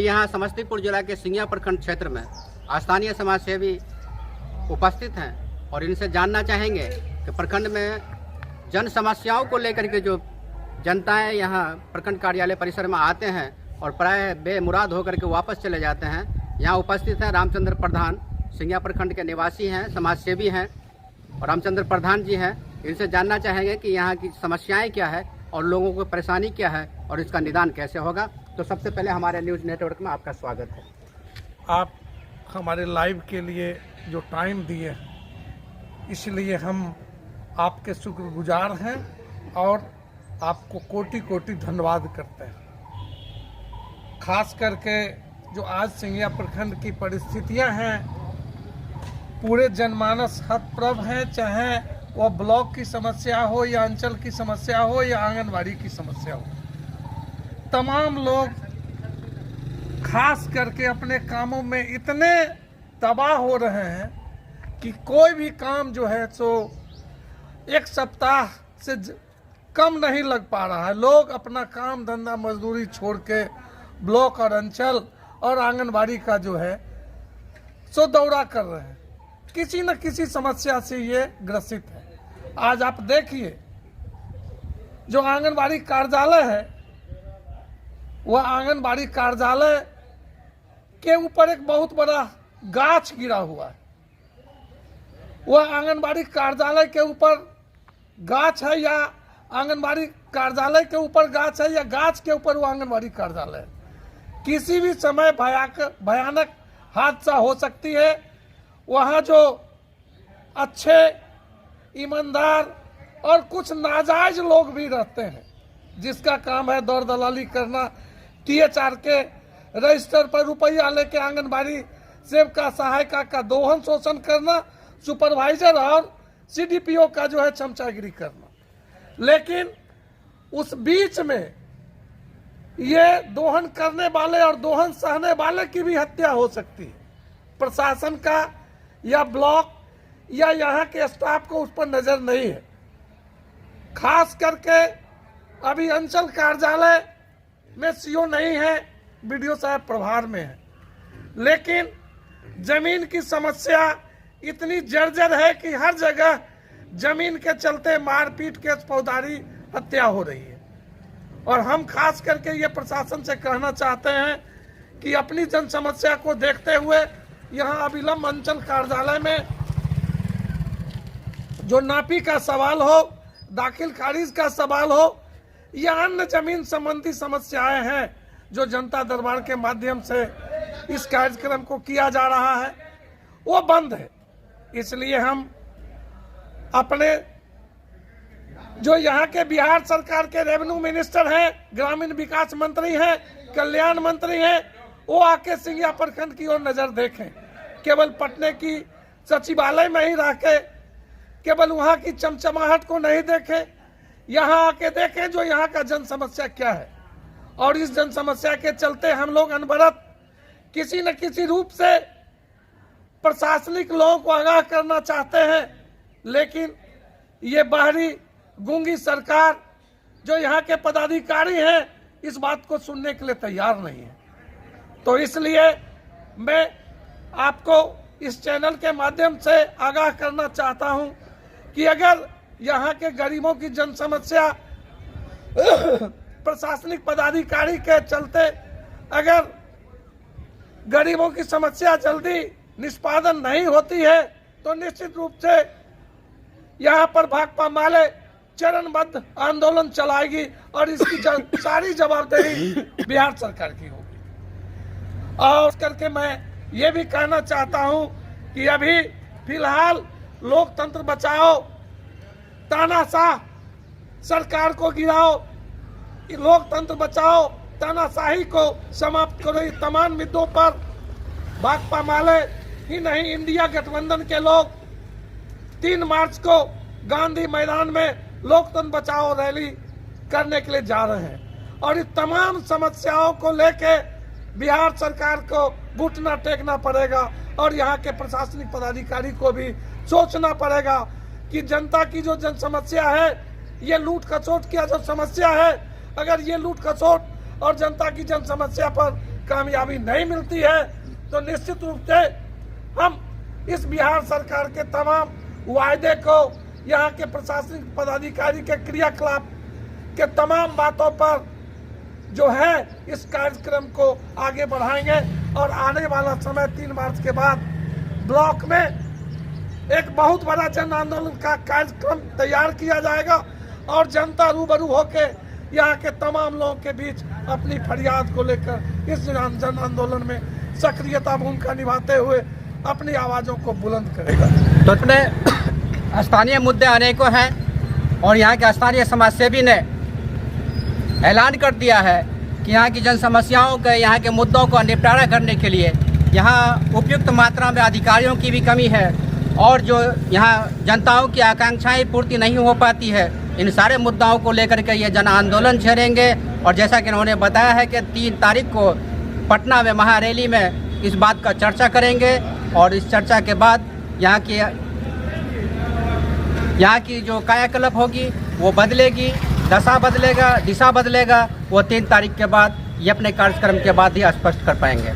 यहाँ समस्तीपुर जिला के सिंगिया प्रखंड क्षेत्र में स्थानीय समाज सेवी उपस्थित हैं और इनसे जानना चाहेंगे कि प्रखंड में जन समस्याओं को लेकर के जो जनताएं यहाँ प्रखंड कार्यालय परिसर में आते हैं और प्राय बेमुराद होकर के वापस चले जाते हैं। यहाँ उपस्थित हैं रामचंद्र प्रधान, सिंगिया प्रखंड के निवासी हैं, समाज सेवी हैं और रामचंद्र प्रधान जी हैं। इनसे जानना चाहेंगे कि यहाँ की समस्याएं क्या है और लोगों को परेशानी क्या है और इसका निदान कैसे होगा। तो सबसे पहले हमारे न्यूज़ नेटवर्क में आपका स्वागत है। आप हमारे लाइव के लिए जो टाइम दिए इसलिए हम आपके शुक्रगुजार हैं और आपको कोटि कोटि धन्यवाद करते हैं। खास करके जो आज सिंगिया प्रखंड की परिस्थितियां हैं, पूरे जनमानस हतप्रभ हैं, चाहे वह ब्लॉक की समस्या हो या अंचल की समस्या हो या आंगनबाड़ी की समस्या हो। तमाम लोग खास करके अपने कामों में इतने तबाह हो रहे हैं कि कोई भी काम जो है सो एक सप्ताह से कम नहीं लग पा रहा है। लोग अपना काम धंधा मजदूरी छोड़ के ब्लॉक और अंचल और आंगनबाड़ी का जो है सो दौरा कर रहे हैं। किसी न किसी समस्या से ये ग्रसित है। आज आप देखिए जो आंगनबाड़ी कार्यालय है, वह आंगनबाड़ी कार्यालय के ऊपर एक बहुत बड़ा गाछ गिरा हुआ है। वह आंगनबाड़ी कार्यालय के ऊपर गाछ है या आंगनबाड़ी कार्यालय के ऊपर गाछ है या गाछ के ऊपर वो आंगनबाड़ी कार्यालय है। किसी भी समय भयानक हादसा हो सकती है। वहाँ जो अच्छे, ईमानदार और कुछ नाजायज लोग भी रहते हैं, जिसका काम है दौड़ दलाली करना, THR के रजिस्टर पर रुपया लेके आंगनबाड़ी सेविका सहायिका का दोहन शोषण करना, सुपरवाइजर और CDPO का जो है चमचागिरी करना। लेकिन उस बीच में ये दोहन करने वाले और दोहन सहने वाले की भी हत्या हो सकती है। प्रशासन का या ब्लॉक या यहाँ के स्टाफ को उस पर नजर नहीं है। खास करके अभी अंचल कार्यालय में CO नहीं है, BDO साहब प्रभार में है, लेकिन जमीन की समस्या इतनी जर्जर है कि हर जगह जमीन के चलते मारपीट के फौजदारी हत्या हो रही है। और हम खास करके ये प्रशासन से कहना चाहते हैं कि अपनी जन समस्या को देखते हुए यहाँ अविलंब अंचल कार्यालय में जो नापी का सवाल हो, दाखिल खारिज का सवाल हो या अन्य जमीन संबंधी समस्याएं हैं जो जनता दरबार के माध्यम से इस कार्यक्रम को किया जा रहा है, वो बंद है। इसलिए हम अपने जो यहाँ के बिहार सरकार के रेवेन्यू मिनिस्टर हैं, ग्रामीण विकास मंत्री हैं, कल्याण मंत्री हैं, वो आके सिंगिया प्रखंड की ओर नजर देखें। केवल पटने की सचिवालय में ही रह के केवल वहाँ की चमचमाहट को नहीं देखें, यहाँ आके देखें जो यहाँ का जन समस्या क्या है। और इस जन समस्या के चलते हम लोग अनवरत किसी न किसी रूप से प्रशासनिक लोगों को आगाह करना चाहते हैं, लेकिन ये बाहरी गूंगी सरकार जो यहाँ के पदाधिकारी हैं इस बात को सुनने के लिए तैयार नहीं है। तो इसलिए मैं आपको इस चैनल के माध्यम से आगाह करना चाहता हूं कि अगर यहाँ के गरीबों की जन समस्या प्रशासनिक पदाधिकारी के चलते अगर गरीबों की समस्या जल्दी निष्पादन नहीं होती है तो निश्चित रूप से यहाँ पर भाकपा माले चरणबद्ध आंदोलन चलाएगी और इसकी सारी जवाबदेही बिहार सरकार की होगी। और करके मैं ये भी कहना चाहता हूं कि अभी फिलहाल लोकतंत्र बचाओ, तानाशाह सरकार को गिराओ, लोकतंत्र बचाओ, तानाशाही को समाप्त करो। इस तमाम मुद्दों पर भाकपा माले ही नहीं, इंडिया गठबंधन के लोग 3 मार्च को गांधी मैदान में लोकतंत्र बचाओ रैली करने के लिए जा रहे हैं। और इस तमाम समस्याओं को लेके बिहार सरकार को घुटना टेकना पड़ेगा और यहाँ के प्रशासनिक पदाधिकारी को भी सोचना पड़ेगा कि जनता की जो जन समस्या है, ये लूट खसोट की जो समस्या है, अगर ये लूट खसोट और जनता की जन समस्या पर कामयाबी नहीं मिलती है तो निश्चित रूप से हम इस बिहार सरकार के तमाम वायदे को, यहाँ के प्रशासनिक पदाधिकारी के क्रियाकलाप के तमाम बातों पर जो है इस कार्यक्रम को आगे बढ़ाएंगे और आने वाला समय 3 मार्च के बाद ब्लॉक में एक बहुत बड़ा जन आंदोलन का कार्यक्रम तैयार किया जाएगा और जनता रूबरू होके यहाँ के तमाम लोगों के बीच अपनी फरियाद को लेकर इस जन आंदोलन में सक्रियता भूमिका निभाते हुए अपनी आवाज़ों को बुलंद करेगा। तो अपने स्थानीय मुद्दे अनेकों हैं और यहाँ के स्थानीय समाजसेवी ने ऐलान कर दिया है कि यहाँ की जन समस्याओं के, यहाँ के मुद्दों को निपटारा करने के लिए यहाँ उपयुक्त मात्रा में अधिकारियों की भी कमी है और जो यहाँ जनताओं की आकांक्षाएं पूर्ति नहीं हो पाती है, इन सारे मुद्दाओं को लेकर के ये जन आंदोलन छेड़ेंगे। और जैसा कि उन्होंने बताया है कि 3 तारीख को पटना में महारैली में इस बात का चर्चा करेंगे और इस चर्चा के बाद यहाँ की जो कायाकल्प होगी वो बदलेगी, दशा बदलेगा, दिशा बदलेगा। वो 3 तारीख के बाद ये अपने कार्यक्रम के बाद ही स्पष्ट कर पाएंगे।